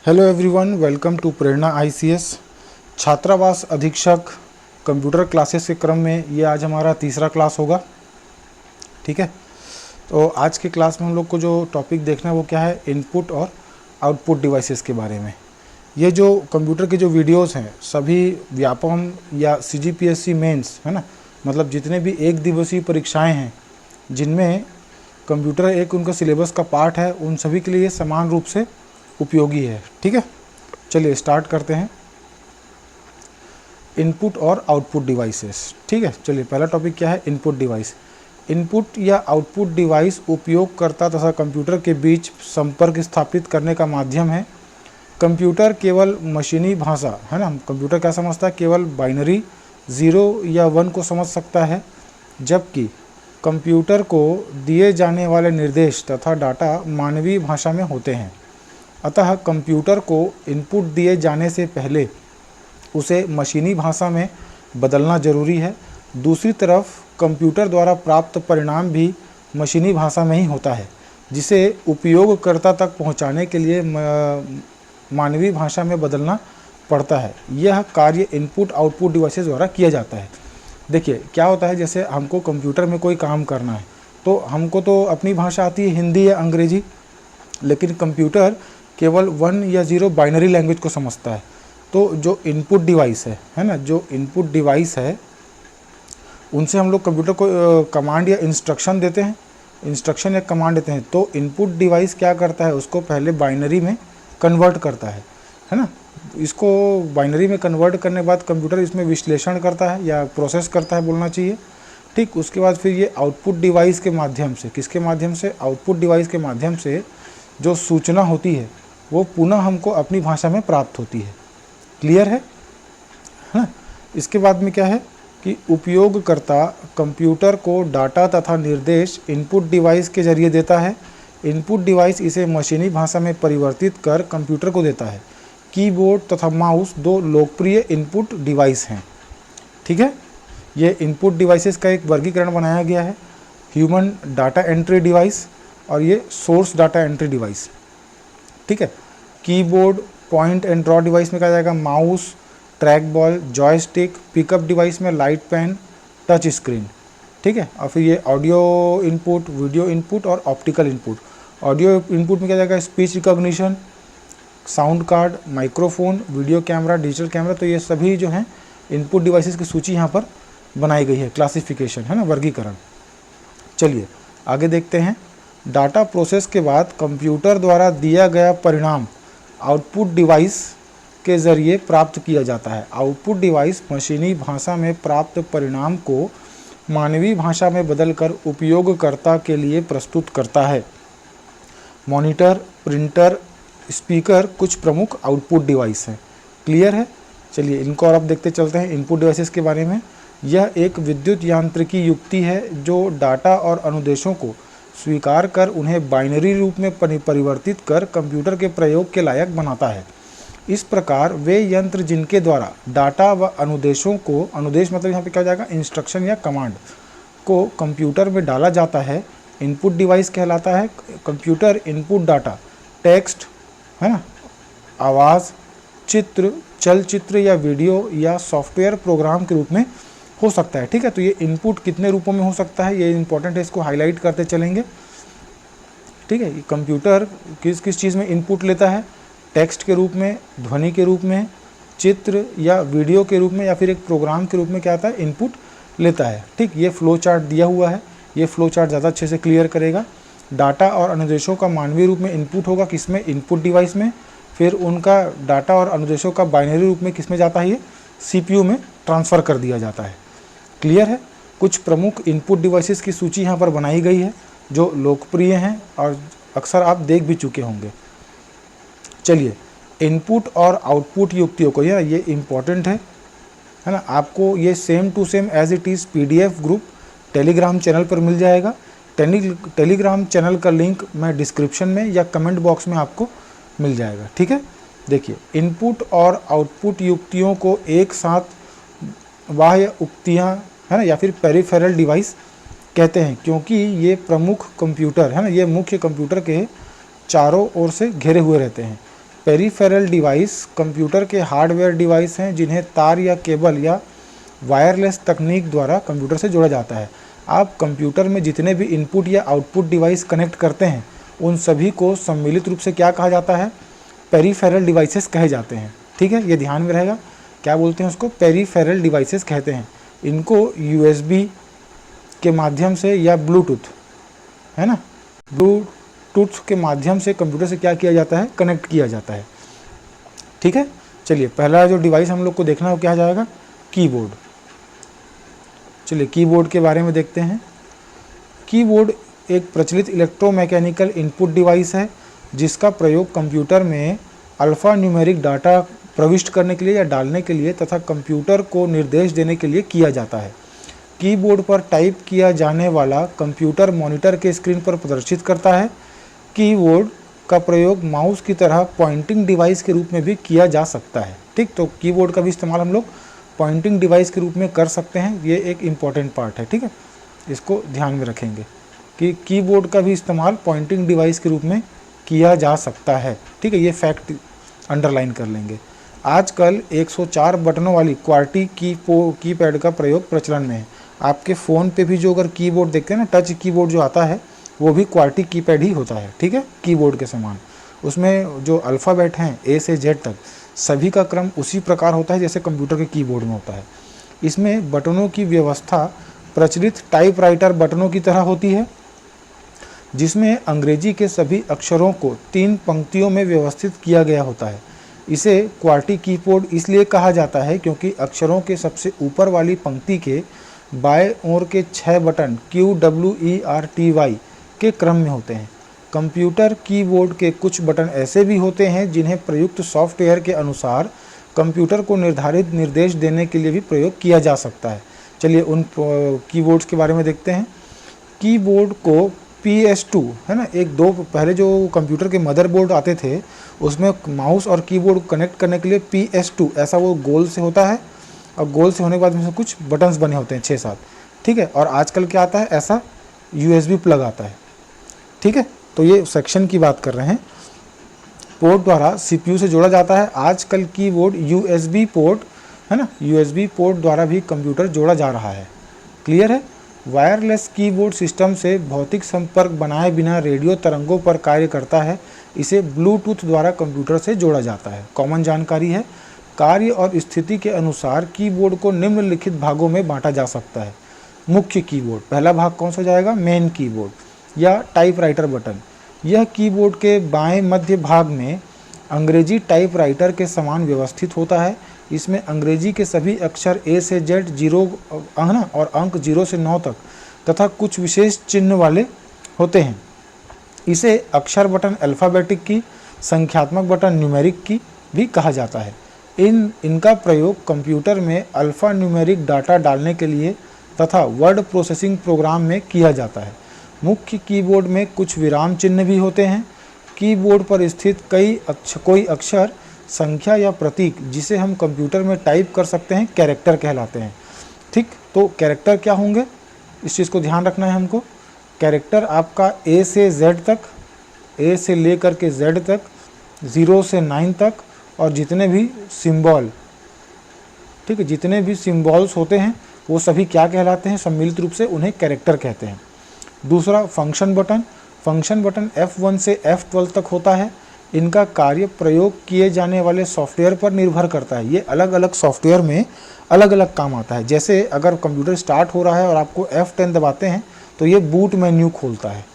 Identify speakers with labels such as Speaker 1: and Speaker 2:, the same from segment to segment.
Speaker 1: Hello everyone, welcome to Prerna ICS छात्रावास अधीक्षक computer classes के क्रम में ये आज हमारा तीसरा क्लास होगा। ठीक है, तो आज के क्लास में हम लोग को जो टॉपिक देखना है वो क्या है, इनपुट और आउटपुट डिवाइसेस के बारे में। ये जो कंप्यूटर के जो वीडियोस हैं सभी व्यापम या सीजीपीएससी मेंस है ना, मतलब जितने भी एक दिवसीय परीक्षाएँ हैं जिनमें कंप्यूटर एक उनका सिलेबस का पार्ट है, उन सभी के लिए समान रूप से उपयोगी है। ठीक है, चलिए स्टार्ट करते हैं। इनपुट और आउटपुट डिवाइसेस। ठीक है, चलिए पहला टॉपिक क्या है, इनपुट डिवाइस। इनपुट या आउटपुट डिवाइस उपयोगकर्ता तथा कंप्यूटर के बीच संपर्क स्थापित करने का माध्यम है। कंप्यूटर केवल मशीनी भाषा है ना, कंप्यूटर क्या समझता है, केवल बाइनरी 0 या 1 को समझ सकता है, जबकि कंप्यूटर को दिए जाने वाले निर्देश तथा डाटा मानवीय भाषा में होते हैं। अतः कंप्यूटर को इनपुट दिए जाने से पहले उसे मशीनी भाषा में बदलना जरूरी है। दूसरी तरफ कंप्यूटर द्वारा प्राप्त परिणाम भी मशीनी भाषा में ही होता है, जिसे उपयोगकर्ता तक पहुंचाने के लिए मानवीय भाषा में बदलना पड़ता है। यह कार्य इनपुट आउटपुट डिवाइसेस द्वारा किया जाता है। देखिए क्या होता है, जैसे हमको कंप्यूटर में कोई काम करना है तो हमको तो अपनी भाषा आती है हिंदी या अंग्रेजी, लेकिन कंप्यूटर केवल 1 या 0 बाइनरी लैंग्वेज को समझता है। तो जो इनपुट डिवाइस है ना, जो इनपुट डिवाइस है उनसे हम लोग कंप्यूटर को कमांड या इंस्ट्रक्शन देते हैं, इंस्ट्रक्शन या कमांड देते हैं। तो इनपुट डिवाइस क्या करता है, उसको पहले बाइनरी में कन्वर्ट करता है ना। इसको बाइनरी में कन्वर्ट करने के बाद कंप्यूटर इसमें विश्लेषण करता है या प्रोसेस करता है बोलना चाहिए। ठीक, उसके बाद फिर ये आउटपुट डिवाइस के माध्यम से, किसके माध्यम से, आउटपुट डिवाइस के माध्यम से जो सूचना होती है वो पुनः हमको अपनी भाषा में प्राप्त होती है। क्लियर है ना। इसके बाद में क्या है कि उपयोगकर्ता कंप्यूटर को डाटा तथा निर्देश इनपुट डिवाइस के जरिए देता है। इनपुट डिवाइस इसे मशीनी भाषा में परिवर्तित कर कंप्यूटर को देता है। कीबोर्ड तथा माउस दो लोकप्रिय इनपुट डिवाइस हैं। ठीक है, ये इनपुट डिवाइसेस का एक वर्गीकरण बनाया गया है, ह्यूमन डाटा एंट्री डिवाइस और ये सोर्स डाटा एंट्री डिवाइस। ठीक है, keyboard point and draw device में क्या जाएगा, mouse, track ball, joystick, pickup device में लाइट पेन, टच स्क्रीन। ठीक है, और फिर ये ऑडियो इनपुट, वीडियो इनपुट और ऑप्टिकल इनपुट। ऑडियो इनपुट में क्या जाएगा, speech recognition, sound card, microphone, video camera, digital camera. तो ये सभी जो हैं इनपुट डिवाइसेस की सूची यहाँ पर बनाई गई है, क्लासिफिकेशन है ना, वर्गीकरण। चलिए आगे देखते हैं। डाटा प्रोसेस के बाद कंप्यूटर द्वारा दिया गया परिणाम आउटपुट डिवाइस के ज़रिए प्राप्त किया जाता है। आउटपुट डिवाइस मशीनी भाषा में प्राप्त परिणाम को मानवीय भाषा में बदलकर उपयोगकर्ता के लिए प्रस्तुत करता है। मॉनिटर, प्रिंटर, स्पीकर कुछ प्रमुख आउटपुट डिवाइस हैं। क्लियर है, चलिए इनको और अब देखते चलते हैं इनपुट डिवाइसेस के बारे में। यह एक विद्युत यांत्रिकी युक्ति है जो डाटा और अनुदेशों को स्वीकार कर उन्हें बाइनरी रूप में परिवर्तित कर कंप्यूटर के प्रयोग के लायक बनाता है। इस प्रकार वे यंत्र जिनके द्वारा डाटा व अनुदेशों को, अनुदेश मतलब यहाँ पे क्या हो जाएगा, इंस्ट्रक्शन या कमांड को कंप्यूटर में डाला जाता है, इनपुट डिवाइस कहलाता है। कंप्यूटर इनपुट डाटा टेक्स्ट है ना, आवाज़, चित्र, चलचित्र या वीडियो या सॉफ्टवेयर प्रोग्राम के रूप में हो सकता है। ठीक है, तो ये इनपुट कितने रूपों में हो सकता है, ये इंपॉर्टेंट है, इसको हाईलाइट करते चलेंगे। ठीक है, कंप्यूटर किस किस चीज़ में इनपुट लेता है, टेक्स्ट के रूप में, ध्वनि के रूप में, चित्र या वीडियो के रूप में या फिर एक प्रोग्राम के रूप में क्या आता है, इनपुट लेता है। ठीक, ये फ्लो चार्ट दिया हुआ है, ये फ्लो चार्ट ज़्यादा अच्छे से क्लियर करेगा। डाटा और अनुदेशों का मानवीय रूप में इनपुट होगा किसमें, इनपुट डिवाइस में, फिर उनका डाटा और अनुदेशों का बाइनरी रूप में किसमें जाता है, ये CPU में ट्रांसफ़र कर दिया जाता है। क्लियर है, कुछ प्रमुख इनपुट डिवाइसेस की सूची यहाँ पर बनाई गई है जो लोकप्रिय हैं और अक्सर आप देख भी चुके होंगे। चलिए इनपुट और आउटपुट युक्तियों को, ये इम्पॉर्टेंट है ना, आपको ये same to same as it is PDF group Telegram channel पर मिल जाएगा। टेलीग्राम चैनल का लिंक मैं डिस्क्रिप्शन में या कमेंट बॉक्स में आपको मिल जाएगा। ठीक है, देखिए इनपुट और आउटपुट युक्तियों को एक साथ बाह्य उक्तियाँ है ना या फिर पेरिफेरल डिवाइस कहते हैं, क्योंकि ये प्रमुख कंप्यूटर है ना, ये मुख्य कंप्यूटर के चारों ओर से घिरे हुए रहते हैं। पेरिफेरल डिवाइस कंप्यूटर के हार्डवेयर डिवाइस हैं जिन्हें तार या केबल या वायरलेस तकनीक द्वारा कंप्यूटर से जोड़ा जाता है। आप कंप्यूटर में जितने भी इनपुट या आउटपुट डिवाइस कनेक्ट करते हैं उन सभी को सम्मिलित रूप से क्या कहा जाता है? पेरिफेरल डिवाइसेस कहे जाते हैं। ठीक है, ये ध्यान में रहेगा। क्या बोलते हैं उसको? पेरिफेरल डिवाइसेस कहते हैं। इनको USB के माध्यम से या ब्लूटूथ, है ना, ब्लूटूथ के माध्यम से कंप्यूटर से क्या किया जाता है? कनेक्ट किया जाता है। ठीक है, चलिए पहला जो डिवाइस हम लोग को देखना है वो क्या जाएगा? कीबोर्ड। चलिए कीबोर्ड के बारे में देखते हैं। कीबोर्ड एक प्रचलित इलेक्ट्रोमैकेनिकल इनपुट डिवाइस है जिसका प्रयोग कंप्यूटर में अल्फ़ा न्यूमेरिक डाटा प्रविष्ट करने के लिए या डालने के लिए तथा कंप्यूटर को निर्देश देने के लिए किया जाता है। कीबोर्ड पर टाइप किया जाने वाला कंप्यूटर मॉनिटर के स्क्रीन पर प्रदर्शित करता है। कीबोर्ड का प्रयोग माउस की तरह पॉइंटिंग डिवाइस के रूप में भी किया जा सकता है। ठीक, तो कीबोर्ड का भी इस्तेमाल हम लोग पॉइंटिंग डिवाइस के रूप में कर सकते हैं। ये एक इम्पॉर्टेंट पार्ट है। ठीक है, इसको ध्यान में रखेंगे कि कीबोर्ड का भी इस्तेमाल पॉइंटिंग डिवाइस के रूप में किया जा सकता है। ठीक है, ये फैक्ट अंडरलाइन कर लेंगे। आजकल 104 बटनों वाली क्वार्टी कीपैड का प्रयोग प्रचलन में है। आपके फ़ोन पे भी जो अगर कीबोर्ड देखते हैं ना, टच कीबोर्ड जो आता है वो भी क्वार्टी कीपैड ही होता है। ठीक है, कीबोर्ड के समान उसमें जो अल्फ़ाबेट हैं A से Z तक सभी का क्रम उसी प्रकार होता है जैसे कंप्यूटर के कीबोर्ड में होता है। इसमें बटनों की व्यवस्था प्रचलित टाइपराइटर बटनों की तरह होती है जिसमें अंग्रेजी के सभी अक्षरों को 3 पंक्तियों में व्यवस्थित किया गया होता है। इसे क्वार्टी कीबोर्ड इसलिए कहा जाता है क्योंकि अक्षरों के सबसे ऊपर वाली पंक्ति के बाएं ओर के 6 button Q W E R T Y के क्रम में होते हैं। कंप्यूटर कीबोर्ड के कुछ बटन ऐसे भी होते हैं जिन्हें प्रयुक्त सॉफ्टवेयर के अनुसार कंप्यूटर को निर्धारित निर्देश देने के लिए भी प्रयोग किया जा सकता है। चलिए उन कीबोर्ड्स के बारे में देखते हैं। कीबोर्ड को PS2, है ना, एक दो पहले जो कंप्यूटर के मदरबोर्ड आते थे उसमें माउस और कीबोर्ड कनेक्ट करने के लिए PS2 ऐसा वो गोल से होता है और गोल से होने के बाद उसमें कुछ बटन्स बने होते हैं 6-7। ठीक है, और आजकल क्या आता है? ऐसा USB प्लग आता है। ठीक है, तो ये सेक्शन की बात कर रहे हैं। पोर्ट द्वारा CPU से जोड़ा जाता है। आजकल कीबोर्ड USB पोर्ट, है ना, USB पोर्ट द्वारा भी कंप्यूटर जोड़ा जा रहा है। क्लियर है? वायरलेस कीबोर्ड सिस्टम से भौतिक संपर्क बनाए बिना रेडियो तरंगों पर कार्य करता है। इसे ब्लूटूथ द्वारा कंप्यूटर से जोड़ा जाता है। कॉमन जानकारी है। कार्य और स्थिति के अनुसार कीबोर्ड को निम्नलिखित भागों में बांटा जा सकता है। मुख्य कीबोर्ड, पहला भाग कौन सा जाएगा? मेन कीबोर्ड या टाइपराइटर बटन। यह कीबोर्ड के बाएं मध्य भाग में अंग्रेजी टाइपराइटर के समान व्यवस्थित होता है। इसमें अंग्रेजी के सभी अक्षर A से Z 0 और अंक 0 से 9 तक तथा कुछ विशेष चिन्ह वाले होते हैं। इसे अक्षर बटन अल्फ़ाबेटिक की, संख्यात्मक बटन न्यूमेरिक की भी कहा जाता है। इनका प्रयोग कंप्यूटर में अल्फ़ा न्यूमेरिक डाटा डालने के लिए तथा वर्ड प्रोसेसिंग प्रोग्राम में किया जाता है। मुख्य कीबोर्ड में कुछ विराम चिन्ह भी होते हैं। कीबोर्ड पर स्थित कोई अक्षर, संख्या या प्रतीक जिसे हम कंप्यूटर में टाइप कर सकते हैं कैरेक्टर कहलाते हैं। ठीक, तो कैरेक्टर क्या होंगे इस चीज़ को ध्यान रखना है हमको। कैरेक्टर आपका A से Z तक, A से लेकर के Z तक, 0 से 9 तक और जितने भी सिंबल, ठीक है, जितने भी सिंबल्स होते हैं वो सभी क्या कहलाते हैं? सम्मिलित रूप से उन्हें कैरेक्टर कहते हैं। दूसरा function button. Function button F1 से F12 तक होता है। इनका कार्य प्रयोग किए जाने वाले सॉफ्टवेयर पर निर्भर करता है। ये अलग अलग सॉफ्टवेयर में अलग अलग काम आता है। जैसे अगर कंप्यूटर स्टार्ट हो रहा है और आपको F10 दबाते हैं तो ये बूट मेन्यू खोलता है।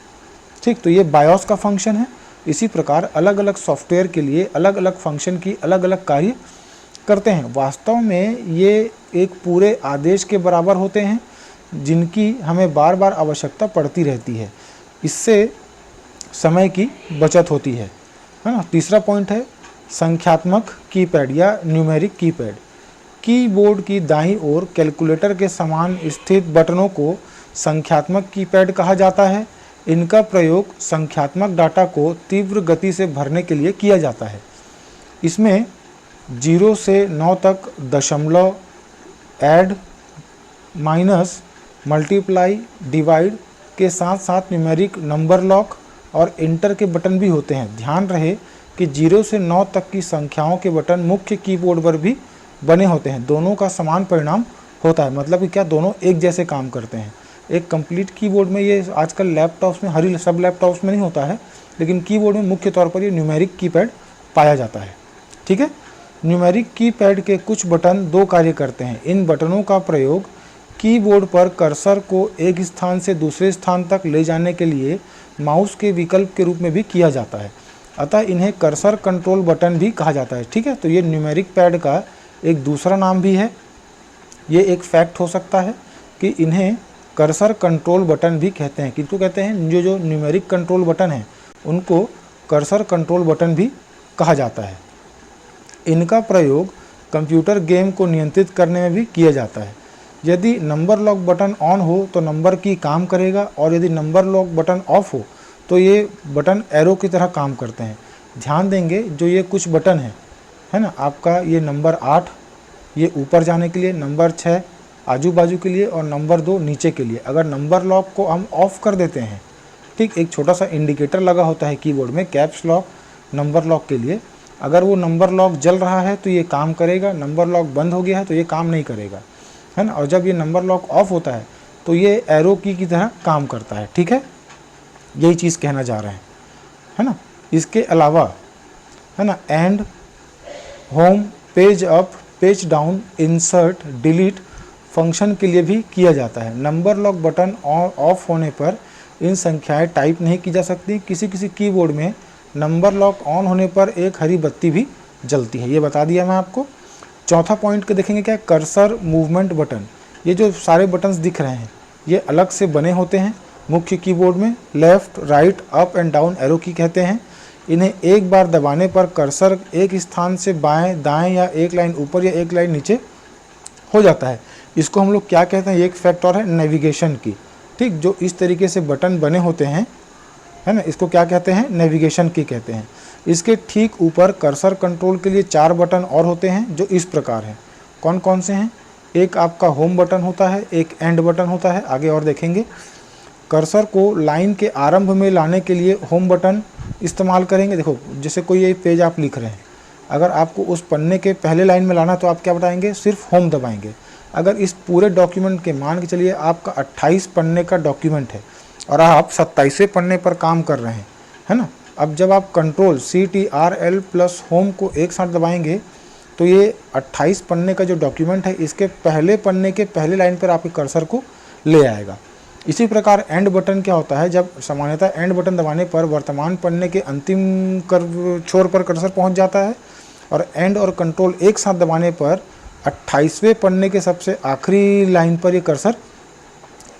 Speaker 1: ठीक, तो ये बायोस का फंक्शन है। इसी प्रकार अलग अलग सॉफ्टवेयर के लिए अलग अलग फंक्शन की अलग अलग कार्य करते हैं। वास्तव में ये एक पूरे आदेश के बराबर होते हैं जिनकी हमें बार बार आवश्यकता पड़ती रहती है। इससे समय की बचत होती है ना। तीसरा पॉइंट है संख्यात्मक कीपैड या न्यूमेरिक कीपैड। कीबोर्ड की दाईं ओर कैलकुलेटर के समान स्थित बटनों को संख्यात्मक कीपैड कहा जाता है। इनका प्रयोग संख्यात्मक डाटा को तीव्र गति से भरने के लिए किया जाता है। इसमें 0 से 9 तक दशमलव, ऐड, माइनस, मल्टीप्लाई, डिवाइड के साथ साथ न्यूमेरिक नंबर लॉक और इंटर के बटन भी होते हैं। ध्यान रहे कि 0 से 9 तक की संख्याओं के बटन मुख्य कीबोर्ड पर भी बने होते हैं, दोनों का समान परिणाम होता है। मतलब कि क्या, दोनों एक जैसे काम करते हैं। एक कंप्लीट कीबोर्ड में, ये आजकल लैपटॉप्स में, हर सब लैपटॉप्स में नहीं होता है, लेकिन कीबोर्ड में मुख्य तौर पर ये न्यूमेरिक कीपैड पाया जाता है। ठीक है, न्यूमेरिक कीपैड के कुछ बटन दो कार्य करते हैं। इन बटनों का प्रयोग कीबोर्ड पर कर्सर को एक स्थान से दूसरे स्थान तक ले जाने के लिए माउस के विकल्प के रूप में भी किया जाता है, अतः इन्हें कर्सर कंट्रोल बटन भी कहा जाता है। ठीक है, तो ये न्यूमेरिक पैड का एक दूसरा नाम भी है। ये एक फैक्ट हो सकता है कि इन्हें कर्सर कंट्रोल बटन भी कहते हैं। किसको कहते हैं? जो न्यूमेरिक कंट्रोल बटन है उनको कर्सर कंट्रोल बटन भी कहा जाता है। इनका प्रयोग कंप्यूटर गेम को नियंत्रित करने में भी किया जाता है। यदि नंबर लॉक बटन ऑन हो तो नंबर की काम करेगा, और यदि नंबर लॉक बटन ऑफ हो तो ये बटन एरो की तरह काम करते हैं। ध्यान देंगे, जो ये कुछ बटन है ना, आपका ये नंबर 8 ये ऊपर जाने के लिए, नंबर 6 आजू बाजू के लिए, और नंबर 2 नीचे के लिए। अगर नंबर लॉक को हम ऑफ कर देते हैं, ठीक, एक छोटा सा इंडिकेटर लगा होता है कीबोर्ड में, कैप्स लॉक, नंबर लॉक के लिए। अगर वो नंबर लॉक जल रहा है तो ये काम करेगा, नंबर लॉक बंद हो गया है तो ये काम नहीं करेगा, है ना। और जब ये नंबर लॉक ऑफ होता है तो ये एरो की तरह काम करता है। ठीक है, यही चीज़ कहना जा रहे हैं, है ना। इसके अलावा, है ना, and, home, page up, page down, insert, delete function के लिए भी किया जाता है। नंबर लॉक बटन ऑफ होने पर इन संख्याएं टाइप नहीं की जा सकती। किसी किसी कीबोर्ड में नंबर लॉक ऑन होने पर एक हरी बत्ती भी जलती है, ये बता दिया मैं आपको। चौथा पॉइंट के देखेंगे क्या, कर्सर मूवमेंट बटन। ये जो सारे बटन्स दिख रहे हैं ये अलग से बने होते हैं मुख्य कीबोर्ड में। Left, right, up and down arrow की कहते हैं। इन्हें एक बार दबाने पर कर्सर एक स्थान से बाएं, दाएं या एक लाइन ऊपर या एक लाइन नीचे हो जाता है। इसको हम लोग क्या कहते हैं, ये एक फैक्ट और है नेविगेशन की। ठीक, जो इस तरीके से बटन बने होते हैं, है ना, इसको क्या कहते हैं, नेविगेशन की कहते हैं। इसके ठीक ऊपर कर्सर कंट्रोल के लिए 4 बटन और होते हैं जो इस प्रकार हैं। कौन कौन से हैं? एक आपका होम बटन होता है, एक एंड बटन होता है, आगे और देखेंगे। कर्सर को लाइन के आरंभ में लाने के लिए होम बटन इस्तेमाल करेंगे। देखो, जैसे कोई ये पेज आप लिख रहे हैं, अगर आपको उस पन्ने के पहले लाइन में लाना तो आप क्या बताएंगे, सिर्फ होम दबाएंगे। अगर इस पूरे डॉक्यूमेंट के, मान के चलिए आपका 28 पन्ने का डॉक्यूमेंट है और आप 27वें पन्ने पर काम कर रहे हैं, है ना। अब जब आप कंट्रोल CTRL प्लस होम को एक साथ दबाएंगे तो ये 28 पन्ने का जो डॉक्यूमेंट है इसके पहले पन्ने के पहले लाइन पर आपके कर्सर को ले आएगा। इसी प्रकार एंड बटन क्या होता है, जब सामान्यतः एंड बटन दबाने पर वर्तमान पन्ने के अंतिम छोर पर कर्सर पहुंच जाता है, और एंड और कंट्रोल एक साथ दबाने पर 28वें पन्ने के सबसे आखिरी लाइन पर ये कर्सर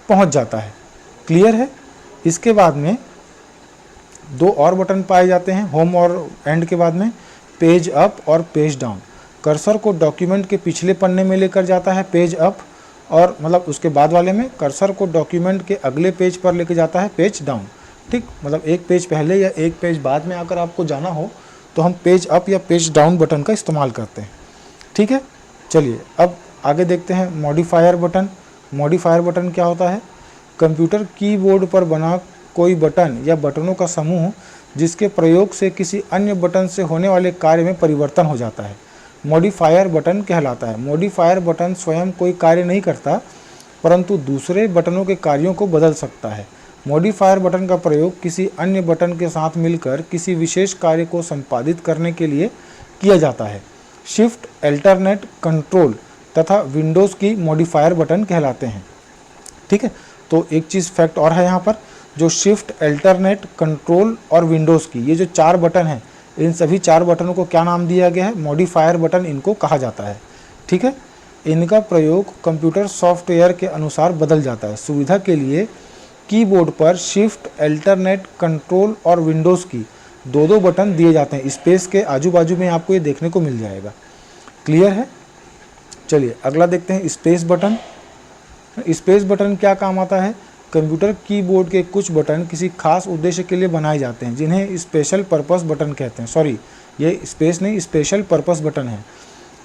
Speaker 1: पहुंच जाता है। क्लियर है। इसके बाद में 2 और बटन पाए जाते हैं होम और एंड के बाद में, पेज अप और पेज डाउन। कर्सर को डॉक्यूमेंट के पिछले पन्ने में लेकर जाता है पेज अप, और मतलब उसके बाद वाले में कर्सर को डॉक्यूमेंट के अगले पेज पर लेकर जाता है पेज डाउन। ठीक, मतलब एक पेज पहले या एक पेज बाद में आकर आपको जाना हो तो हम पेज अप या पेज डाउन बटन का इस्तेमाल करते हैं। ठीक है, चलिए अब आगे देखते हैं मॉडिफायर बटन। मॉडिफायर बटन क्या होता है? कंप्यूटर कीबोर्ड पर बना कोई बटन या बटनों का समूह जिसके प्रयोग से किसी अन्य बटन से होने वाले कार्य में परिवर्तन हो जाता है, मॉडिफायर बटन कहलाता है। मॉडिफायर बटन स्वयं कोई कार्य नहीं करता, परंतु दूसरे बटनों के कार्यों को बदल सकता है। मॉडिफायर बटन का प्रयोग किसी अन्य बटन के साथ मिलकर किसी विशेष कार्य को संपादित करने के लिए किया जाता है। शिफ्ट, अल्टरनेट, कंट्रोल तथा विंडोज़ की मॉडिफायर बटन कहलाते हैं। ठीक है, तो एक चीज़ फैक्ट और है यहाँ पर, जो शिफ्ट, अल्टरनेट, कंट्रोल और विंडोज़ की, ये जो 4 बटन हैं, इन सभी 4 बटनों को क्या नाम दिया गया है? मॉडिफायर बटन इनको कहा जाता है। ठीक है, इनका प्रयोग कंप्यूटर सॉफ्टवेयर के अनुसार बदल जाता है। सुविधा के लिए कीबोर्ड पर शिफ्ट, अल्टरनेट, कंट्रोल और विंडोज़ की 2-2 बटन दिए जाते हैं। स्पेस के आजू बाजू में आपको ये देखने को मिल जाएगा। क्लियर है। चलिए अगला देखते हैं, स्पेस बटन। स्पेस बटन क्या काम आता है? कंप्यूटर कीबोर्ड के कुछ बटन किसी खास उद्देश्य के लिए बनाए जाते हैं जिन्हें स्पेशल पर्पस बटन कहते हैं। सॉरी, ये स्पेस नहीं, स्पेशल पर्पस बटन है।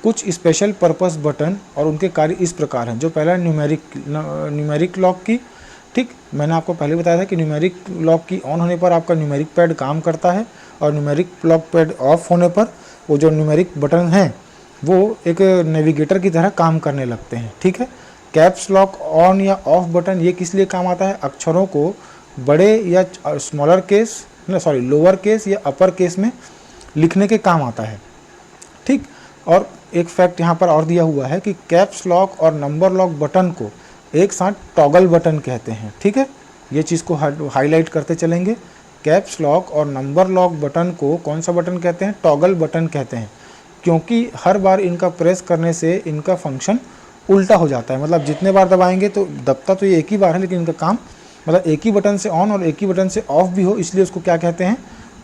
Speaker 1: कुछ स्पेशल पर्पस बटन और उनके कार्य इस प्रकार हैं। जो पहला न्यूमेरिक लॉक की। ठीक, मैंने आपको पहले बताया था कि न्यूमेरिक लॉक की ऑन होने पर आपका न्यूमेरिक पैड काम करता है, और न्यूमेरिक लॉक पैड ऑफ होने पर वो जो न्यूमेरिक बटन हैं वो एक नेविगेटर की तरह काम करने लगते हैं। ठीक है, कैप्स लॉक ऑन या ऑफ बटन ये किस लिए काम आता है? अक्षरों को बड़े या स्मॉलर केस लोअर केस या अपर केस में लिखने के काम आता है। ठीक, और एक फैक्ट यहाँ पर और दिया हुआ है कि कैप्स लॉक और नंबर लॉक बटन को एक साथ टॉगल बटन कहते हैं। ठीक है, ये चीज़ को हाईलाइट करते चलेंगे। कैप्स लॉक और नंबर लॉक बटन को कौन सा बटन कहते हैं? टॉगल बटन कहते हैं, क्योंकि हर बार इनका प्रेस करने से इनका फंक्शन उल्टा हो जाता है। मतलब जितने बार दबाएंगे तो दबता तो ये एक ही बार है, लेकिन इनका काम मतलब एक ही बटन से ऑन और एक ही बटन से ऑफ भी हो, इसलिए उसको क्या कहते हैं?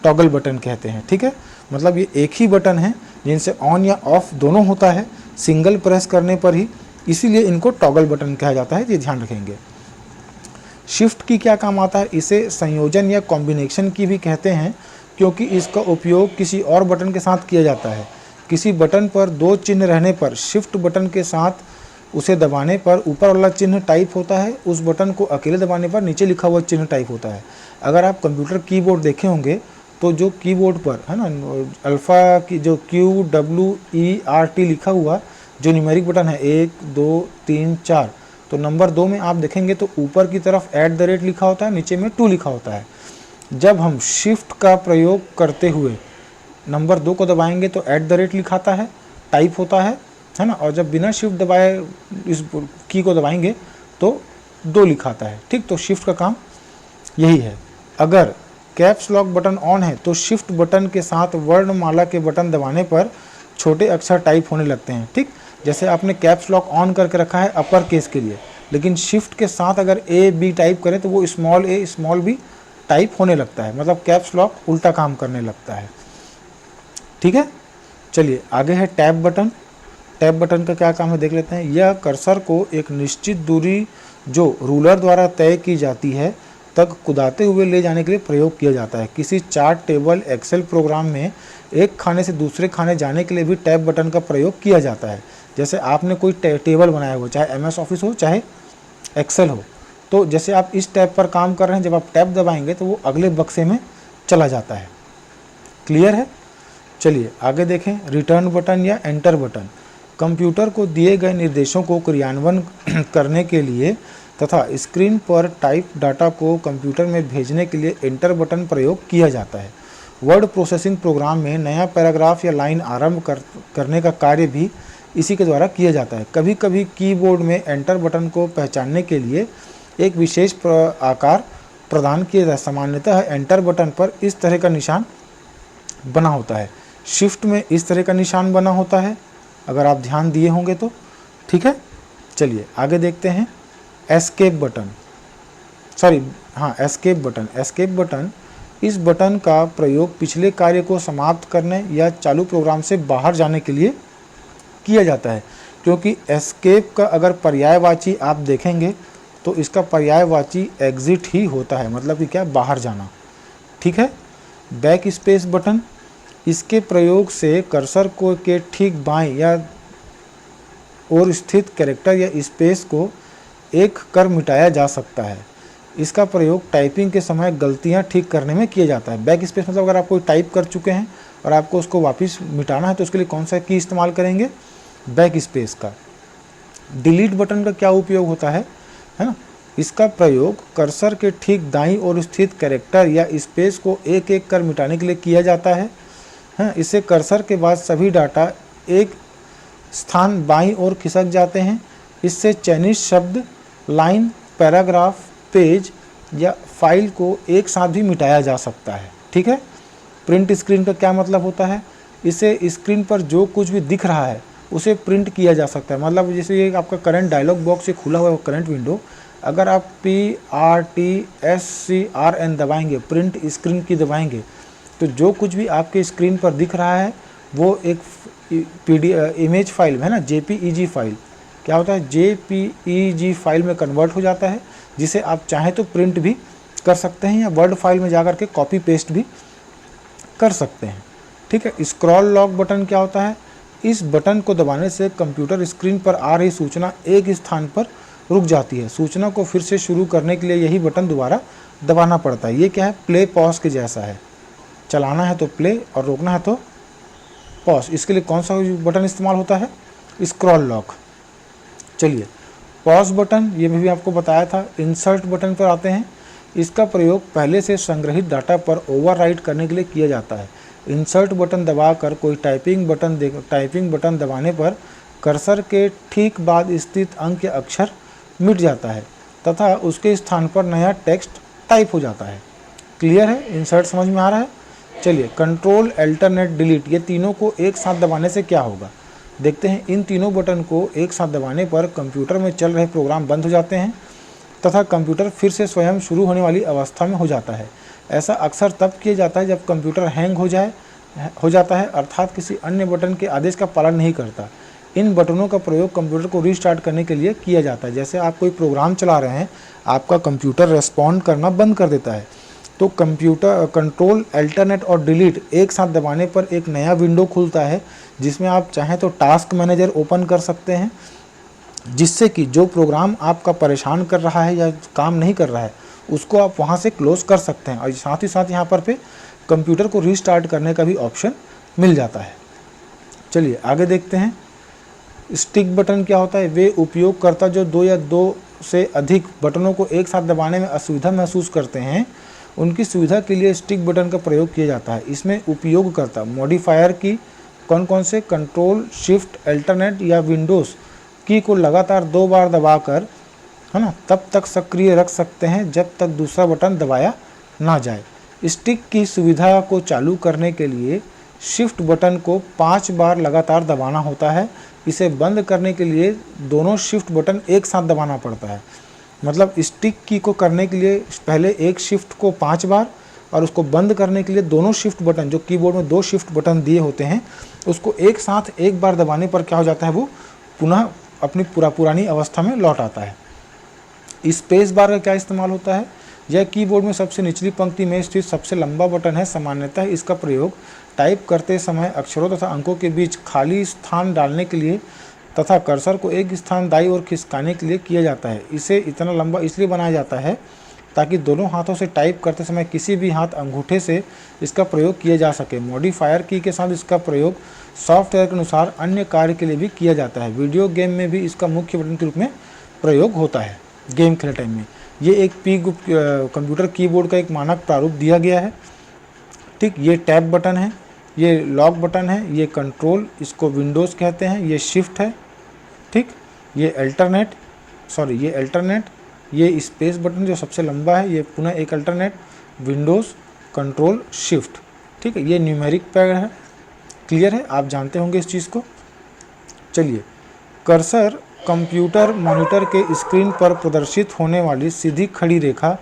Speaker 1: टॉगल बटन कहते हैं। ठीक है, मतलब ये एक ही बटन है जिनसे ऑन या ऑफ दोनों होता है सिंगल प्रेस करने पर ही, इसीलिए इनको टॉगल बटन कहा जाता है। ये ध्यान रखेंगे। शिफ्ट की क्या काम आता है? इसे संयोजन या कॉम्बिनेशन की भी कहते हैं, क्योंकि इसका उपयोग किसी और बटन के साथ किया जाता है। किसी बटन पर दो चिन्ह रहने पर शिफ्ट बटन के साथ उसे दबाने पर ऊपर वाला चिन्ह टाइप होता है, उस बटन को अकेले दबाने पर नीचे लिखा हुआ चिन्ह टाइप होता है। अगर आप कंप्यूटर कीबोर्ड देखे होंगे तो जो कीबोर्ड पर है ना अल्फ़ा की जो QWERT लिखा हुआ जो न्यूमेरिक बटन है 1 2 3 4, तो नंबर 2 में आप देखेंगे तो ऊपर की तरफ @ लिखा होता है, नीचे में 2 लिखा होता है। जब हम शिफ्ट का प्रयोग करते हुए नंबर 2 को दबाएंगे तो @ लिखाता है, टाइप होता है ना, और जब बिना शिफ्ट दबाए इस की को दबाएंगे तो 2 लिखाता है। ठीक, तो शिफ्ट का काम यही है। अगर कैप्स लॉक बटन ऑन है तो शिफ्ट बटन के साथ वर्णमाला के बटन दबाने पर छोटे अक्षर टाइप होने लगते हैं। ठीक, जैसे आपने कैप्स लॉक ऑन करके रखा है अपर केस के लिए, लेकिन शिफ्ट के साथ अगर A B टाइप करें तो वो small a small b type होने लगता है, मतलब कैप्स लॉक उल्टा काम करने लगता है। ठीक है, चलिए आगे है टैब बटन। टैब बटन का क्या काम है देख लेते हैं। यह कर्सर को एक निश्चित दूरी जो रूलर द्वारा तय की जाती है तक कुदाते हुए ले जाने के लिए प्रयोग किया जाता है। किसी चार्ट, टेबल, एक्सेल प्रोग्राम में एक खाने से दूसरे खाने जाने के लिए भी टैब बटन का प्रयोग किया जाता है। जैसे आपने कोई टेबल बनाया हो, चाहे MS ऑफिस हो चाहे एक्सेल हो, तो जैसे आप इस टैब पर काम कर रहे हैं, जब आप टैब दबाएंगे तो वो अगले बक्से में चला जाता है। क्लियर है? चलिए आगे देखें। रिटर्न बटन या एंटर बटन कंप्यूटर को दिए गए निर्देशों को क्रियान्वयन करने के लिए तथा स्क्रीन पर टाइप डाटा को कंप्यूटर में भेजने के लिए एंटर बटन प्रयोग किया जाता है। वर्ड प्रोसेसिंग प्रोग्राम में नया पैराग्राफ या लाइन आरंभ करने का कार्य भी इसी के द्वारा किया जाता है। कभी कभी कीबोर्ड में एंटर बटन को पहचानने के लिए एक विशेष आकार प्रदान किया जाता है। सामान्यतः एंटर बटन पर इस तरह का निशान बना होता है, शिफ्ट में इस तरह का निशान बना होता है, अगर आप ध्यान दिए होंगे तो। ठीक है, चलिए आगे देखते हैं। Escape button, escape button. Escape button, इस बटन का प्रयोग पिछले कार्य को समाप्त करने या चालू प्रोग्राम से बाहर जाने के लिए किया जाता है, क्योंकि एस्केप का अगर पर्यायवाची आप देखेंगे तो इसका पर्यायवाची एग्जिट ही होता है, मतलब कि क्या, बाहर जाना। ठीक है। बैक स्पेस बटन, इसके प्रयोग से कर्सर को के ठीक बाएं या और स्थित कैरेक्टर या स्पेस को एक कर मिटाया जा सकता है। इसका प्रयोग टाइपिंग के समय गलतियां ठीक करने में किया जाता है। बैक स्पेस मतलब अगर आप कोई टाइप कर चुके हैं और आपको उसको वापस मिटाना है तो उसके लिए कौन सा की इस्तेमाल करेंगे, बैक स्पेस का। डिलीट बटन का क्या उपयोग होता है ना, इसका प्रयोग कर्सर के ठीक दाईं ओर स्थित कैरेक्टर या स्पेस को एक एक कर मिटाने के लिए किया जाता है। इससे कर्सर के बाद सभी डाटा एक स्थान बाईं ओर खिसक जाते हैं। इससे चयनित शब्द, लाइन, पैराग्राफ, पेज या फाइल को एक साथ भी मिटाया जा सकता है। ठीक है। प्रिंट स्क्रीन का क्या मतलब होता है, इसे स्क्रीन पर जो कुछ भी दिख रहा है उसे प्रिंट किया जा सकता है। मतलब जैसे ये आपका करंट डायलॉग बॉक्स से खुला हुआ है करंट विंडो, अगर आप PRTSCRN दबाएंगे, प्रिंट स्क्रीन की दबाएंगे, तो जो कुछ भी आपके स्क्रीन पर दिख रहा है वो एक इमेज फाइल में है ना, JPEG फाइल, क्या होता है, JPEG फाइल में कन्वर्ट हो जाता है, जिसे आप चाहें तो प्रिंट भी कर सकते हैं या वर्ड फाइल में जाकर के कॉपी पेस्ट भी कर सकते हैं। ठीक है। स्क्रॉल लॉक बटन क्या होता है, इस बटन को दबाने से कंप्यूटर स्क्रीन पर आ रही सूचना एक स्थान पर रुक जाती है। सूचना को फिर से शुरू करने के लिए यही बटन दोबारा दबाना पड़ता है। ये क्या है, प्ले पॉज के जैसा है। चलाना है तो प्ले और रोकना है तो पॉज। इसके लिए कौन सा बटन इस्तेमाल होता है? Scroll lock. चलिए पॉज बटन ये भी आपको बताया था। इंसर्ट बटन पर आते हैं। इसका प्रयोग पहले से संग्रहित डाटा पर ओवरराइट करने के लिए किया जाता है। इंसर्ट बटन दबाकर कोई टाइपिंग बटन दबाने पर कर्सर के ठीक बाद स्थित अंक या अक्षर मिट जाता है तथा उसके स्थान पर नया टेक्स्ट टाइप हो जाता है। क्लियर है? इंसर्ट समझ में आ रहा है? चलिए कंट्रोल अल्टरनेट डिलीट ये तीनों को एक साथ दबाने से क्या होगा देखते हैं। इन तीनों बटन को एक साथ दबाने पर कंप्यूटर में चल रहे प्रोग्राम बंद हो जाते हैं तथा कंप्यूटर फिर से स्वयं शुरू होने वाली अवस्था में हो जाता है। ऐसा अक्सर तब किया जाता है जब कंप्यूटर हैंग हो जाता है अर्थात किसी अन्य बटन के आदेश का पालन नहीं करता। इन बटनों का प्रयोग कंप्यूटर को रीस्टार्ट करने के लिए किया जाता है। जैसे आप कोई प्रोग्राम चला रहे हैं, आपका कंप्यूटर रेस्पॉन्ड करना बंद कर देता है तो कंप्यूटर कंट्रोल अल्टरनेट और डिलीट एक साथ दबाने पर एक नया विंडो खुलता है जिसमें आप चाहें तो टास्क मैनेजर ओपन कर सकते हैं, जिससे कि जो प्रोग्राम आपका परेशान कर रहा है या काम नहीं कर रहा है उसको आप वहां से क्लोज कर सकते हैं और साथ ही साथ यहाँ पर पे कंप्यूटर को रीस्टार्ट करने का भी ऑप्शन मिल जाता है। चलिए आगे देखते हैं। स्टिक बटन क्या होता है? वे उपयोगकर्ता जो दो या दो से अधिक बटनों को एक साथ दबाने में असुविधा महसूस करते हैं उनकी सुविधा के लिए स्टिक बटन का प्रयोग किया जाता है। इसमें उपयोगकर्ता मॉडिफायर की कौन से कंट्रोल शिफ्ट अल्टरनेट या विंडोज़ की को लगातार 2 बार दबाकर है ना तब तक सक्रिय रख सकते हैं जब तक दूसरा बटन दबाया ना जाए। स्टिक की सुविधा को चालू करने के लिए शिफ्ट बटन को 5 बार लगातार दबाना होता है। इसे बंद करने के लिए दोनों शिफ्ट बटन एक साथ दबाना पड़ता है। मतलब स्टिक की को करने के लिए पहले एक शिफ्ट को 5 बार और उसको बंद करने के लिए दोनों शिफ्ट बटन, जो कीबोर्ड में 2 शिफ्ट बटन दिए होते हैं, उसको एक साथ एक बार दबाने पर क्या हो जाता है, वो पुनः अपनी पुरानी अवस्था में लौट आता है। स्पेस बार का क्या इस्तेमाल होता है? यह कीबोर्ड में सबसे निचली पंक्ति में स्थित सबसे लंबा बटन है। सामान्यतः इसका प्रयोग टाइप करते समय अक्षरों तथा अंकों के बीच खाली स्थान डालने के लिए तथा कर्सर को एक स्थान दाईं ओर खिसकाने के लिए किया जाता है। इसे इतना लंबा इसलिए बनाया जाता है ताकि दोनों हाथों से टाइप करते समय किसी भी हाथ अंगूठे से इसका प्रयोग किया जा सके। मॉडिफायर की के साथ इसका प्रयोग सॉफ्टवेयर के अनुसार अन्य कार्य के लिए भी किया जाता है। वीडियो गेम में भी इसका मुख्य बटन के रूप में प्रयोग होता है गेम खेलने टाइम में। ये एक कंप्यूटर कीबोर्ड का एक मानक प्रारूप दिया गया है। ठीक, ये टैब बटन है, ये लॉक बटन है, ये कंट्रोल, इसको विंडोज़ कहते हैं, ये शिफ्ट है। ठीक, ये अल्टरनेट, ये स्पेस बटन जो सबसे लंबा है, ये पुनः एक अल्टरनेट, विंडोज़, कंट्रोल, शिफ्ट। ठीक है, ये न्यूमेरिक पैड है। क्लियर है? आप जानते होंगे इस चीज़ को। चलिए, कर्सर कंप्यूटर मॉनिटर के स्क्रीन पर प्रदर्शित होने वाली सीधी खड़ी रेखा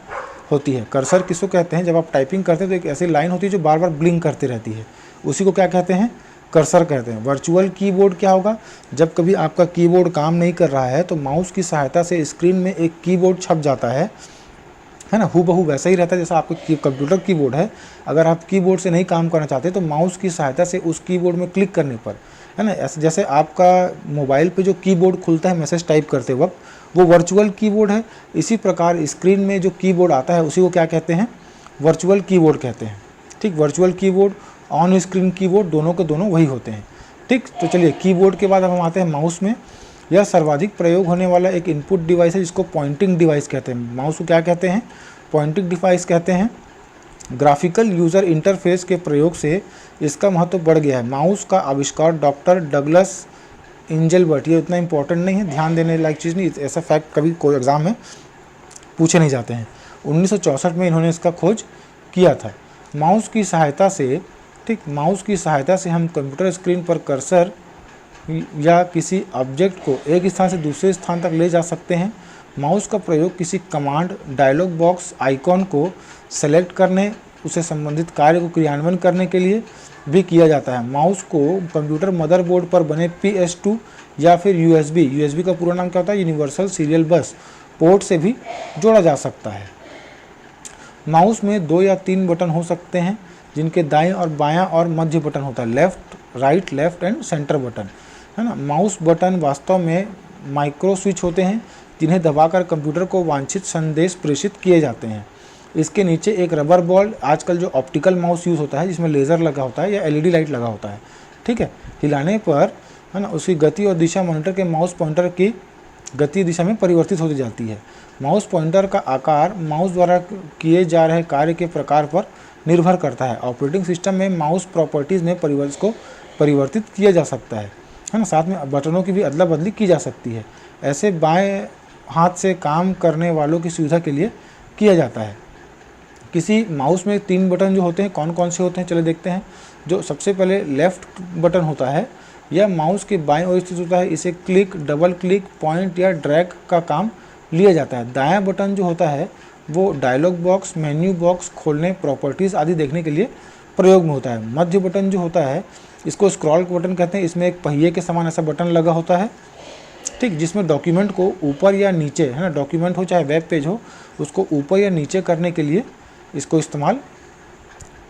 Speaker 1: होती है। कर्सर किसको कहते हैं? जब आप टाइपिंग करते हैं तो एक ऐसी लाइन होती है जो बार बार ब्लिंक करती रहती है, उसी को क्या कहते हैं? कर्सर कहते हैं। वर्चुअल कीबोर्ड क्या होगा? जब कभी आपका कीबोर्ड काम नहीं कर रहा है तो माउस की सहायता से स्क्रीन में एक कीबोर्ड छप जाता है ना, हूबहू वैसा ही रहता है जैसा आपका कंप्यूटर कीबोर्ड है। अगर आप कीबोर्ड से नहीं काम करना चाहते तो माउस की सहायता से उस कीबोर्ड में क्लिक करने पर, है ना, ऐसे जैसे आपका मोबाइल पे जो कीबोर्ड खुलता है मैसेज टाइप करते वक्त, वो वर्चुअल कीबोर्ड है। इसी प्रकार स्क्रीन में जो कीबोर्ड आता है उसी को क्या कहते हैं? वर्चुअल कीबोर्ड कहते हैं। ठीक, virtual keyboard, on screen keyboard, दोनों के दोनों वही होते हैं। ठीक, तो चलिए कीबोर्ड के बाद अब हम आते हैं माउस में। यह सर्वाधिक प्रयोग होने वाला एक इनपुट डिवाइस है जिसको पॉइंटिंग डिवाइस कहते हैं। माउस को क्या कहते हैं? पॉइंटिंग डिवाइस कहते हैं। ग्राफिकल यूज़र इंटरफेस के प्रयोग से इसका महत्व बढ़ गया है। माउस का आविष्कार डॉक्टर डगलस इंजलबर्ट, ये उतना इंपॉर्टेंट नहीं है, ध्यान देने लायक चीज़ नहीं, ऐसा फैक्ट कभी कोई एग्ज़ाम में पूछे नहीं जाते हैं। 1964 में इन्होंने इसका खोज किया था। माउस की सहायता से, ठीक, माउस की सहायता से हम कंप्यूटर स्क्रीन पर कर्सर या किसी ऑब्जेक्ट को एक स्थान से दूसरे स्थान तक ले जा सकते हैं। माउस का प्रयोग किसी कमांड, डायलॉग बॉक्स आइकॉन को सेलेक्ट करने, उससे संबंधित कार्य को क्रियान्वयन करने के लिए भी किया जाता है। माउस को कंप्यूटर मदरबोर्ड पर बने PS2 या फिर USB का पूरा नाम क्या होता है? यूनिवर्सल सीरियल बस पोर्ट से भी जोड़ा जा सकता है। माउस में 2 या 3 बटन हो सकते हैं जिनके दाएं और बायां और मध्य बटन होता है, लेफ्ट एंड सेंटर बटन, है ना। माउस बटन वास्तव में माइक्रो स्विच होते हैं जिन्हें दबाकर कंप्यूटर को वांछित संदेश प्रेषित किए जाते हैं। इसके नीचे एक रबर बॉल, आजकल जो ऑप्टिकल माउस यूज़ होता है जिसमें लेज़र लगा होता है या एलईडी लाइट लगा होता है, ठीक है, हिलाने पर है ना उसकी गति और दिशा मॉनिटर के माउस पॉइंटर की गति दिशा में परिवर्तित होती जाती है। माउस पॉइंटर का आकार माउस द्वारा किए जा रहे कार्य के प्रकार पर निर्भर करता है। ऑपरेटिंग सिस्टम में माउस प्रॉपर्टीज़ में को परिवर्तित किया जा सकता है ना, साथ में बटनों की भी अदला बदली की जा सकती है। ऐसे बाएं हाथ से काम करने वालों की सुविधा के लिए किया जाता है। किसी माउस में 3 बटन जो होते हैं कौन कौन से होते हैं, चले देखते हैं। जो सबसे पहले लेफ़्ट बटन होता है, यह माउस के बाएं ओर स्थित होता है। इसे क्लिक, डबल क्लिक, पॉइंट या ड्रैग का काम लिया जाता है। दायां बटन जो होता है वो डायलॉग बॉक्स, मेन्यू बॉक्स खोलने, प्रॉपर्टीज़ आदि देखने के लिए प्रयोग में होता है। मध्य बटन जो होता है इसको स्क्रॉल बटन कहते हैं। इसमें एक पहिए के समान ऐसा बटन लगा होता है, ठीक, जिसमें डॉक्यूमेंट को ऊपर या नीचे, है ना, डॉक्यूमेंट हो चाहे वेब पेज हो, उसको ऊपर या नीचे करने के लिए इसको इस्तेमाल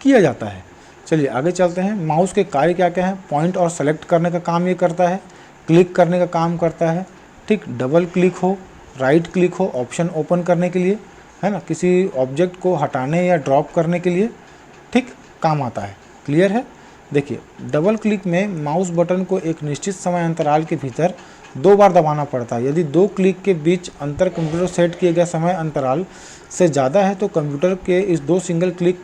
Speaker 1: किया जाता है। चलिए आगे चलते हैं। माउस के कार्य क्या क्या हैं। पॉइंट और सेलेक्ट करने का काम ये करता है, क्लिक करने का काम करता है, ठीक, डबल क्लिक हो, राइट क्लिक हो ऑप्शन ओपन करने के लिए, है ना, किसी ऑब्जेक्ट को हटाने या ड्रॉप करने के लिए, ठीक, काम आता है। क्लियर है। देखिए डबल क्लिक में माउस बटन को एक निश्चित समय अंतराल के भीतर 2 बार दबाना पड़ता है। यदि 2 क्लिक के बीच अंतर कंप्यूटर सेट किए गए समय अंतराल से ज़्यादा है तो कंप्यूटर के इस 2 सिंगल क्लिक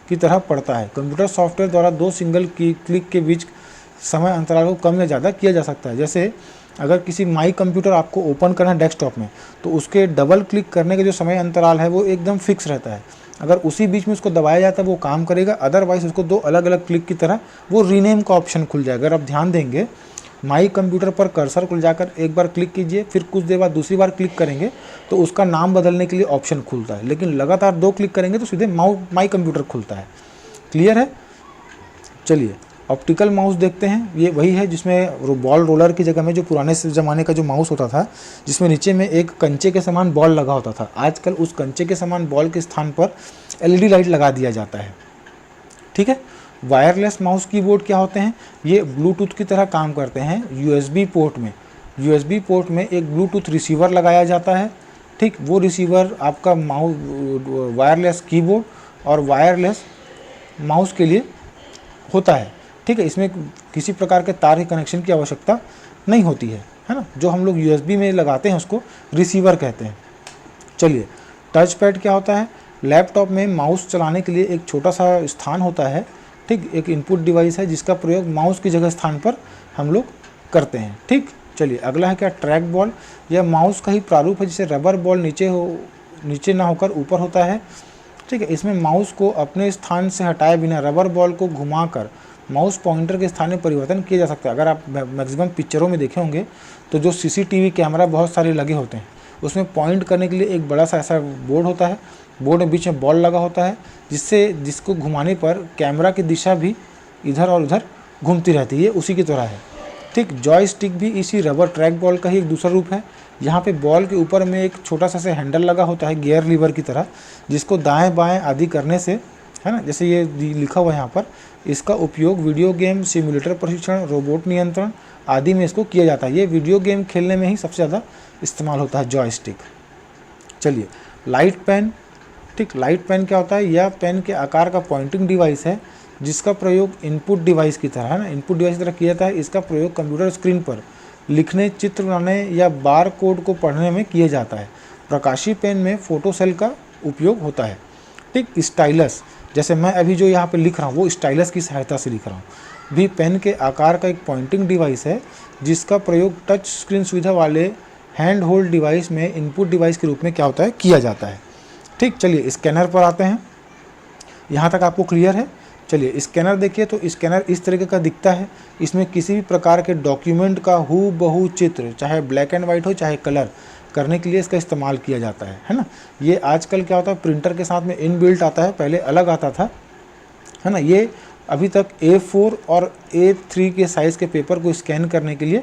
Speaker 1: की तरह पड़ता है। कंप्यूटर सॉफ्टवेयर द्वारा 2 सिंगल क्लिक के बीच समय अंतराल को कम या ज़्यादा किया जा सकता है। जैसे अगर किसी माई कंप्यूटर आपको ओपन करना है डेस्कटॉप में, तो उसके डबल क्लिक करने का जो समय अंतराल है वो एकदम फिक्स रहता है। अगर उसी बीच में उसको दबाया जाता है वो काम करेगा, अदरवाइज़ उसको 2 अलग अलग क्लिक की तरह वो रीनेम का ऑप्शन खुल जाएगा। अगर आप ध्यान देंगे, माई कंप्यूटर पर कर्सर को जाकर एक बार क्लिक कीजिए, फिर कुछ देर बाद दूसरी बार क्लिक करेंगे तो उसका नाम बदलने के लिए ऑप्शन खुलता है। लेकिन लगातार 2 क्लिक करेंगे तो सीधे माई कंप्यूटर खुलता है। क्लियर है। चलिए ऑप्टिकल माउस देखते हैं। ये वही है जिसमें बॉल रोलर की जगह में जो पुराने ज़माने का जो माउस होता था, जिसमें नीचे में एक कंचे के समान बॉल लगा होता था, आजकल उस कंचे के समान बॉल के स्थान पर एलईडी लाइट लगा दिया जाता है, ठीक है। वायरलेस माउस कीबोर्ड क्या होते हैं, ये ब्लूटूथ की तरह काम करते हैं। यूएसबी पोर्ट में एक ब्लूटूथ रिसीवर लगाया जाता है, ठीक, वो रिसीवर आपका वायरलेस कीबोर्ड और वायरलेस माउस के लिए होता है, ठीक है। इसमें किसी प्रकार के तार के कनेक्शन की आवश्यकता नहीं होती है ना। जो हम लोग यूएसबी में लगाते हैं उसको रिसीवर कहते हैं। चलिए टच पैड क्या होता है। लैपटॉप में माउस चलाने के लिए एक छोटा सा स्थान होता है, ठीक, एक इनपुट डिवाइस है जिसका प्रयोग माउस की जगह स्थान पर हम लोग करते हैं, ठीक। चलिए अगला है क्या, ट्रैक बॉल। यह माउस का ही प्रारूप है, जिसे रबर बॉल नीचे ना होकर ऊपर होता है, ठीक है। इसमें माउस को अपने स्थान से हटाए बिना रबर बॉल को घुमाकर माउस पॉइंटर के स्थान में परिवर्तन किया जा सकता है। अगर आप मैक्सिमम पिक्चरों में देखे होंगे तो जो सीसीटीवी कैमरा बहुत सारे लगे होते हैं, उसमें पॉइंट करने के लिए एक बड़ा सा ऐसा बोर्ड होता है, बोर्ड में बीच में बॉल लगा होता है, जिसको घुमाने पर कैमरा की दिशा भी इधर और उधर घूमती रहती है। ये उसी की तरह है, ठीक। जॉयस्टिक भी इसी रबर ट्रैक बॉल का ही एक दूसरा रूप है। यहाँ पे बॉल के ऊपर में एक छोटा सा से हैंडल लगा होता है गियर लीवर की तरह, जिसको दाएं बाएं आदि करने से, है ना, जैसे ये लिखा हुआ है यहाँ पर, इसका उपयोग वीडियो गेम, सिमुलेटर प्रशिक्षण, रोबोट नियंत्रण आदि में इसको किया जाता है। ये वीडियो गेम खेलने में ही सबसे ज़्यादा इस्तेमाल होता है जॉयस्टिक। चलिए लाइट पेन, ठीक। लाइट पेन क्या होता है, यह पेन के आकार का पॉइंटिंग डिवाइस है जिसका प्रयोग इनपुट डिवाइस की तरह, है ना, इनपुट डिवाइस की तरह किया जाता है। इसका प्रयोग कंप्यूटर स्क्रीन पर लिखने, चित्र बनाने या बार कोड को पढ़ने में किया जाता है। प्रकाशी पेन में फोटो सेल का उपयोग होता है, ठीक। स्टाइलस, जैसे मैं अभी जो यहाँ पे लिख रहा हूँ वो स्टाइलस की सहायता से लिख रहा हूँ, भी पेन के आकार का एक पॉइंटिंग डिवाइस है जिसका प्रयोग टच स्क्रीन सुविधा वाले हैंड होल्ड डिवाइस में इनपुट डिवाइस के रूप में क्या होता है, किया जाता है, ठीक। चलिए स्कैनर पर आते हैं। यहाँ तक आपको क्लियर है। चलिए स्कैनर देखिए, तो स्कैनर इस तरीके का दिखता है। इसमें किसी भी प्रकार के डॉक्यूमेंट का हूबहू चित्र, चाहे ब्लैक एंड वाइट हो चाहे कलर, करने के लिए इसका इस्तेमाल किया जाता है ना। ये आजकल क्या होता है, प्रिंटर के साथ में इनबिल्ट आता है, पहले अलग आता था, है ना। ये अभी तक A4 और A3 के साइज़ के पेपर को स्कैन करने के लिए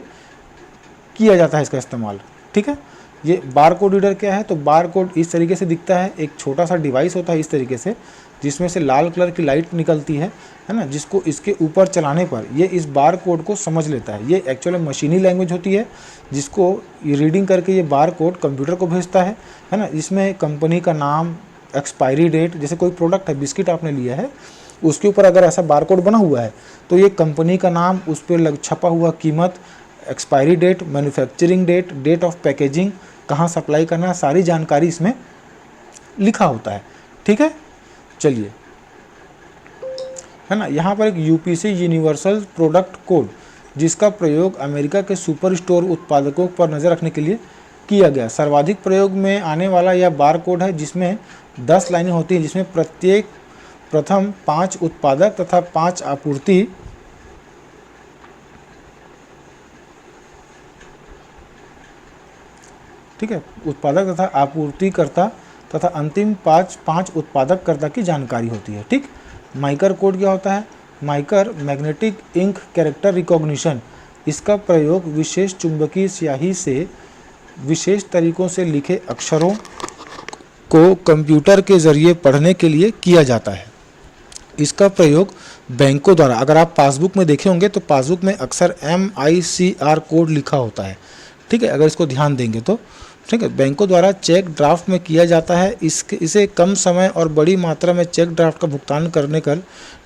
Speaker 1: किया जाता है इसका इस्तेमाल, ठीक है। ये बार कोड रीडर क्या है, तो बार कोड इस तरीके से दिखता है। एक छोटा सा डिवाइस होता है इस तरीके से, जिसमें से लाल कलर की लाइट निकलती है ना, जिसको इसके ऊपर चलाने पर ये इस बार कोड को समझ लेता है। ये एक्चुअली मशीनी लैंग्वेज होती है, जिसको ये रीडिंग करके ये बार कोड कंप्यूटर को भेजता है ना। इसमें कंपनी का नाम, एक्सपायरी डेट, जैसे कोई प्रोडक्ट है, बिस्किट आपने लिया है, उसके ऊपर अगर ऐसा बारकोड बना हुआ है तो ये कंपनी का नाम, उस पर छपा हुआ कीमत, expiry date, manufacturing date, date of packaging, कहाँ सप्लाई करना है, सारी जानकारी इसमें लिखा होता है। ठीक है, चलिए, है ना। यहाँ पर एक यूपीसी यूनिवर्सल प्रोडक्ट कोड, जिसका प्रयोग अमेरिका के सुपर स्टोर उत्पादकों पर नज़र रखने के लिए किया गया। सर्वाधिक प्रयोग में आने वाला यह बार कोड है, जिसमें 10 लाइनें होती हैं, जिसमें प्रत्येक प्रथम 5 उत्पादक तथा 5 आपूर्ति ठीक है, उत्पादक तथा आपूर्तिकर्ता तथा अंतिम 5 उत्पादककर्ता की जानकारी होती है। ठीक, माइकर कोड क्या होता है? माइकर मैग्नेटिक इंक कैरेक्टर रिकॉग्निशन, इसका प्रयोग विशेष चुंबकीय स्याही से विशेष तरीकों से लिखे अक्षरों को कंप्यूटर के जरिए पढ़ने के लिए किया जाता है। इसका प्रयोग बैंकों द्वारा, अगर आप पासबुक में देखे होंगे तो पासबुक में अक्सर MICR कोड लिखा होता है। ठीक है, अगर इसको ध्यान देंगे तो ठीक है, बैंकों द्वारा चेक ड्राफ्ट में किया जाता है। इसे कम समय और बड़ी मात्रा में चेक ड्राफ्ट का भुगतान करने कर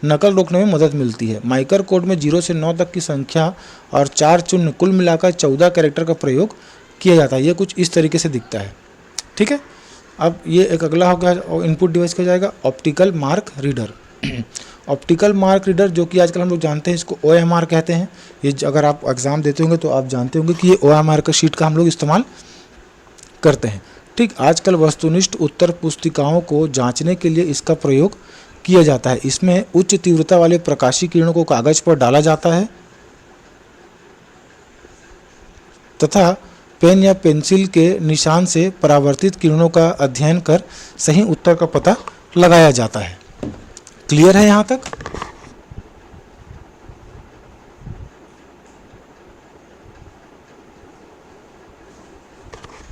Speaker 1: नकल रोकने में मदद मिलती है। माइकर कोड में 0 से 9 तक की संख्या और 4 चिन्ह, कुल मिलाकर 14 कैरेक्टर का प्रयोग किया जाता है। ये कुछ इस तरीके से दिखता है। ठीक है, अब ये एक अगला हो गया और इनपुट डिवाइस का जाएगा optical mark reader. Optical mark reader, जो कि आजकल हम लोग जानते हैं इसको OMR कहते हैं। ये अगर आप एग्ज़ाम देते होंगे तो आप जानते होंगे कि ये OMR का शीट का हम लोग इस्तेमाल करते हैं। ठीक, आजकल वस्तुनिष्ठ उत्तर पुस्तिकाओं को जांचने के लिए इसका प्रयोग किया जाता है। इसमें उच्च तीव्रता वाले प्रकाशीय किरणों को कागज पर डाला जाता है तथा पेन या पेंसिल के निशान से परावर्तित किरणों का अध्ययन कर सही उत्तर का पता लगाया जाता है। क्लियर है यहाँ तक?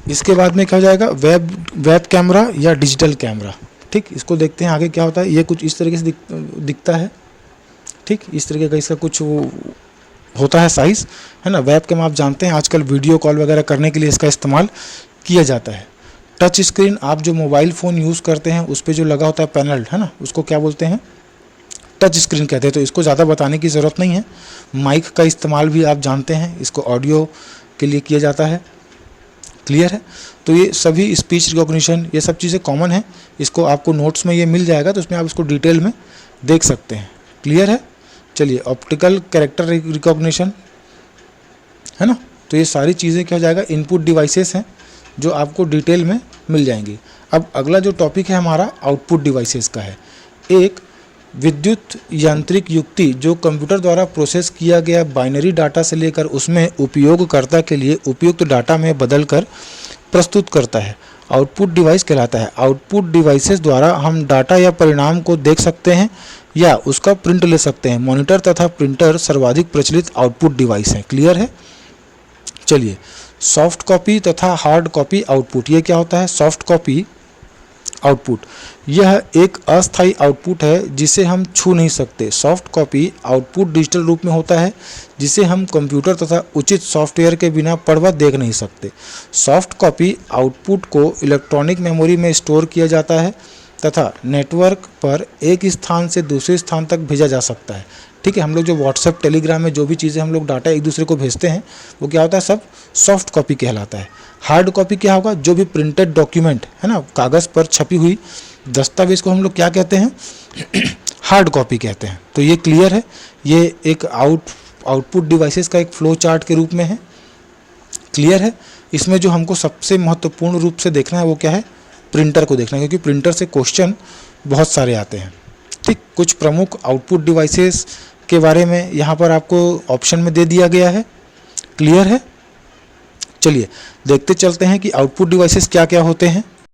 Speaker 1: इसके बाद में क्या हो जाएगा? वेब कैमरा या डिजिटल कैमरा। ठीक, इसको देखते हैं आगे क्या होता है। ये कुछ इस तरीके से दिखता है। ठीक, इस तरीके का इसका कुछ होता है साइज़, है ना। वेब कैम आप जानते हैं आजकल वीडियो कॉल वगैरह करने के लिए इसका इस्तेमाल किया जाता है। टच स्क्रीन, आप जो मोबाइल फ़ोन यूज़ करते हैं उस पर जो लगा होता है पैनल, है ना, उसको क्या बोलते हैं? टच स्क्रीन कहते हैं। तो इसको ज़्यादा बताने की ज़रूरत नहीं है। माइक का इस्तेमाल भी आप जानते हैं, इसको ऑडियो के लिए किया जाता है। क्लियर है? तो ये सभी स्पीच रिकॉग्निशन, ये सब चीज़ें कॉमन है। इसको आपको नोट्स में ये मिल जाएगा, तो उसमें आप इसको डिटेल में देख सकते हैं। क्लियर है? चलिए, ऑप्टिकल कैरेक्टर रिकॉग्निशन, है ना। तो ये सारी चीज़ें क्या हो जाएगा? इनपुट डिवाइसेस हैं जो आपको डिटेल में मिल जाएंगी। अब अगला जो टॉपिक है हमारा आउटपुट डिवाइसेस का है। एक विद्युत यांत्रिक युक्ति जो कंप्यूटर द्वारा प्रोसेस किया गया बाइनरी डाटा से लेकर उसमें उपयोगकर्ता के लिए उपयुक्त डाटा में बदलकर प्रस्तुत करता है, आउटपुट डिवाइस कहलाता है। आउटपुट डिवाइसेस द्वारा हम डाटा या परिणाम को देख सकते हैं या उसका प्रिंट ले सकते हैं। मॉनिटर तथा प्रिंटर सर्वाधिक प्रचलित आउटपुट डिवाइस हैं। क्लियर है? चलिए, सॉफ्ट कॉपी तथा हार्ड कॉपी आउटपुट, ये क्या होता है? सॉफ्ट कॉपी आउटपुट, यह एक अस्थायी आउटपुट है जिसे हम छू नहीं सकते। सॉफ्ट कॉपी आउटपुट डिजिटल रूप में होता है जिसे हम कंप्यूटर तथा उचित सॉफ्टवेयर के बिना पढ़ व देख नहीं सकते। सॉफ्ट कॉपी आउटपुट को इलेक्ट्रॉनिक मेमोरी में स्टोर किया जाता है तथा नेटवर्क पर एक स्थान से दूसरे स्थान तक भेजा जा सकता है। ठीक है, हम लोग जो व्हाट्सएप, टेलीग्राम में जो भी चीज़ें हम लोग डाटा एक दूसरे को भेजते हैं वो क्या होता है? सब सॉफ्ट कॉपी कहलाता है। हार्ड कॉपी क्या होगा? जो भी प्रिंटेड डॉक्यूमेंट है ना, कागज़ पर छपी हुई दस्तावेज को हम लोग क्या कहते हैं? हार्ड कॉपी कहते हैं। तो ये क्लियर है? ये एक आउटपुट डिवाइसेस का एक फ्लो चार्ट के रूप में है। क्लियर है? इसमें जो हमको सबसे महत्वपूर्ण रूप से देखना है वो क्या है? प्रिंटर को देखना है, क्योंकि प्रिंटर से क्वेश्चन बहुत सारे आते हैं। ठीक, कुछ प्रमुख आउटपुट डिवाइसेस के बारे में यहाँ पर आपको ऑप्शन में दे दिया गया है। क्लियर है? चलिए देखते चलते हैं कि आउटपुट डिवाइसेस क्या क्या होते हैं।